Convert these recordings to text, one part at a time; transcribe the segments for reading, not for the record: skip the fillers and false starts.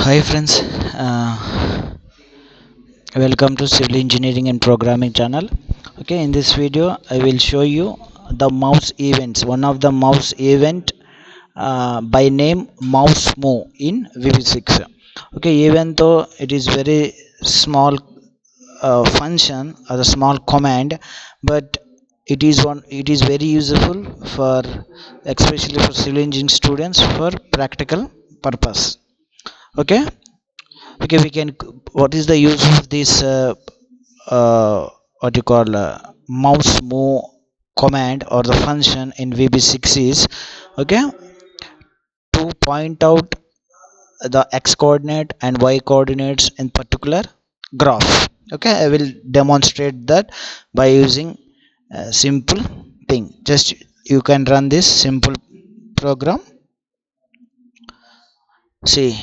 Hi friends, welcome to Civil Engineering and Programming channel. Okay, in this video I will show you the mouse events. One of the mouse event by name mouse move in VB6. Okay, even though it is very small function or a small command, but it is very useful for especially for civil engineering students for practical purpose. Okay, we can, what is the use of this what you call mouse move command or the function in VB6 is, okay, to point out the x coordinate and y coordinates in particular graph. Okay, I will demonstrate that by using a simple thing. Just you can run this simple program. See,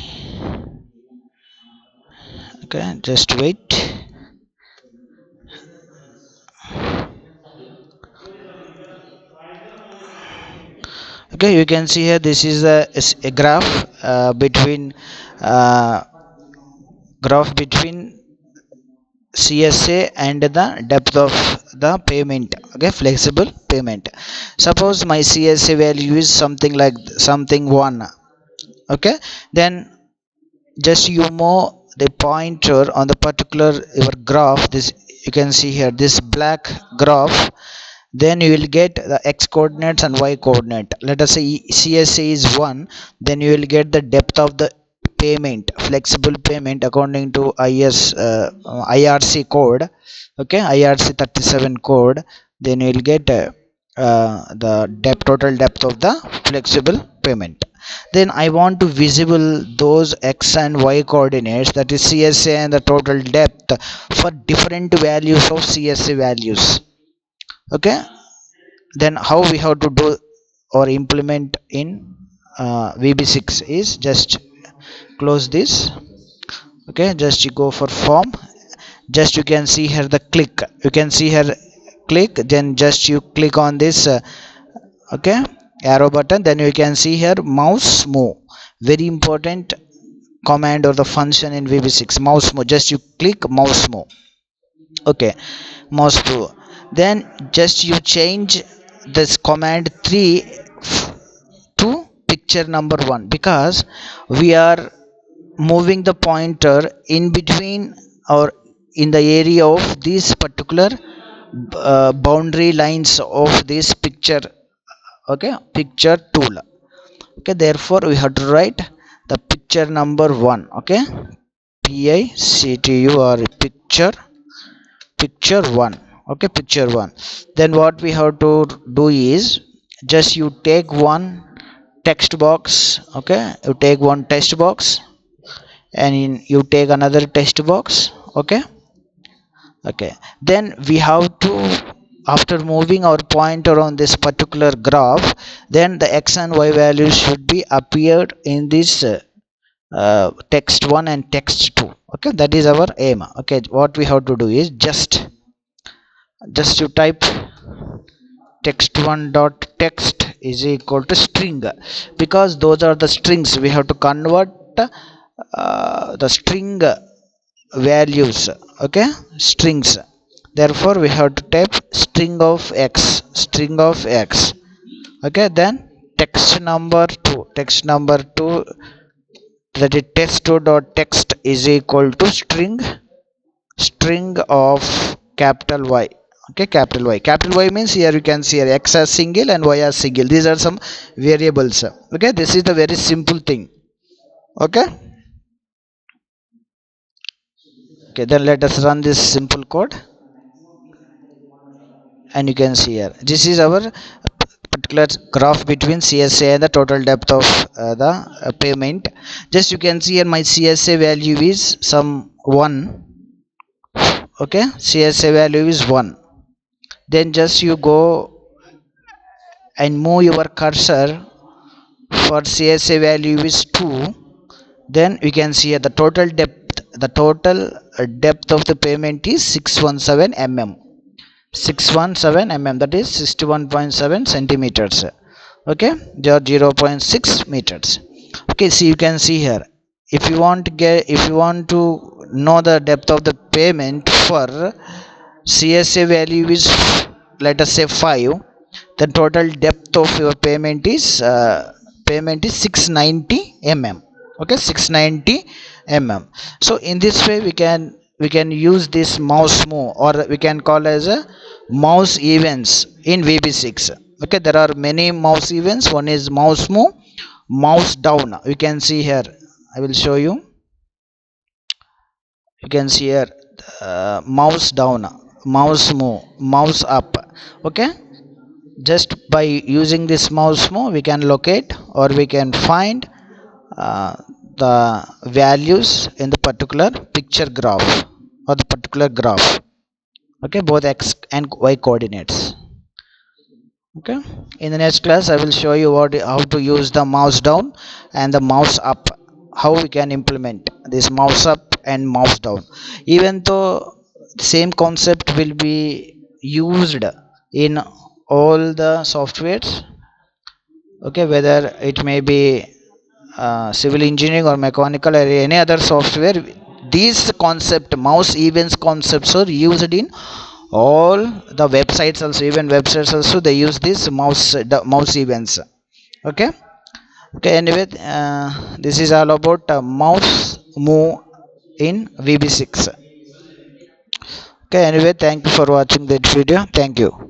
okay, just wait. Okay, you can see here this is a graph between uh, CSA and the depth of the pavement. Okay, flexible pavement. Suppose my CSA value is something like something 1. Okay, then just you move the pointer on the particular your graph. This you can see here, this black graph. Then you will get the x coordinates and y coordinate. Let us say CSA is 1, then you will get the depth of the payment, flexible payment, according to IRC code. Okay, IRC 37 code. Then you will get the depth, total depth of the flexible payment. Then I want to visible those x and y coordinates, that is CSA and the total depth, for different values of CSA values. Okay, then how we have to do or implement in VB6 is just close this. Okay, just you go for form. Just you can see here the click, you can see here click, then just you click on this okay, arrow button. Then you can see here mouse move, very important command or the function in VB6, mouse move. Just you click mouse move. Okay, mouse move. Then just you change this command 3 to picture number 1, because we are moving the pointer in between or in the area of these particular boundary lines of this picture. Okay, picture tool. Okay, therefore we have to write the picture number 1. Okay, PICTU, or picture 1. Okay, picture 1. Then what we have to do is just you take one text box. Okay, you take one text box and you take another text box. Okay, okay, then we have to, after moving our pointer on this particular graph, then the x and y values should be appeared in this text 1 and text 2. Okay, that is our aim. Okay, what we have to do is just you type text1 dot text is equal to string, because those are the strings. We have to convert the string values. Okay, strings. Therefore we have to type string of x. Okay, then text number 2, that is text2 dot text is equal to string of capital Y. Okay, capital Y means here you can see here x as single and y as single. These are some variables. Okay, this is the very simple thing. Okay, okay, then let us run this simple code, and you can see here this is our particular graph between CSA and the total depth of the pavement. Just you can see here my CSA value is some 1. Okay, CSA value is 1. Then just you go and move your cursor for CSA value is 2. Then we can see here the total depth of the pavement is 617 mm. 617 mm, that is 61.7 centimeters. Okay, 0.6 meters. Okay, so you can see here if you want to get, if you want to know the depth of the payment for CSA value is, let us say 5, the total depth of your payment is 690 mm. Okay, 690 mm. So in this way we can use this mouse move, or we can call as a mouse events in VB6. Okay, there are many mouse events. One is mouse move, mouse down. You can see here, I will show you. You can see here, mouse down, mouse move, mouse up. Okay, just by using this mouse move we can locate, or we can find uh, the values in the particular picture graph, or the particular graph. Okay, both x and y coordinates. Okay, in the next class I will show you how to use the mouse down and the mouse up, how we can implement this mouse up and mouse down. Even though same concept will be used in all the softwares, okay, whether it may be civil engineering or mechanical or any other software, these concept, mouse events concepts, are used in all the websites also. Even websites also they use this mouse events. Okay. Okay, anyway, this is all about mouse move in VB6. Okay, anyway, thank you for watching that video. Thank you.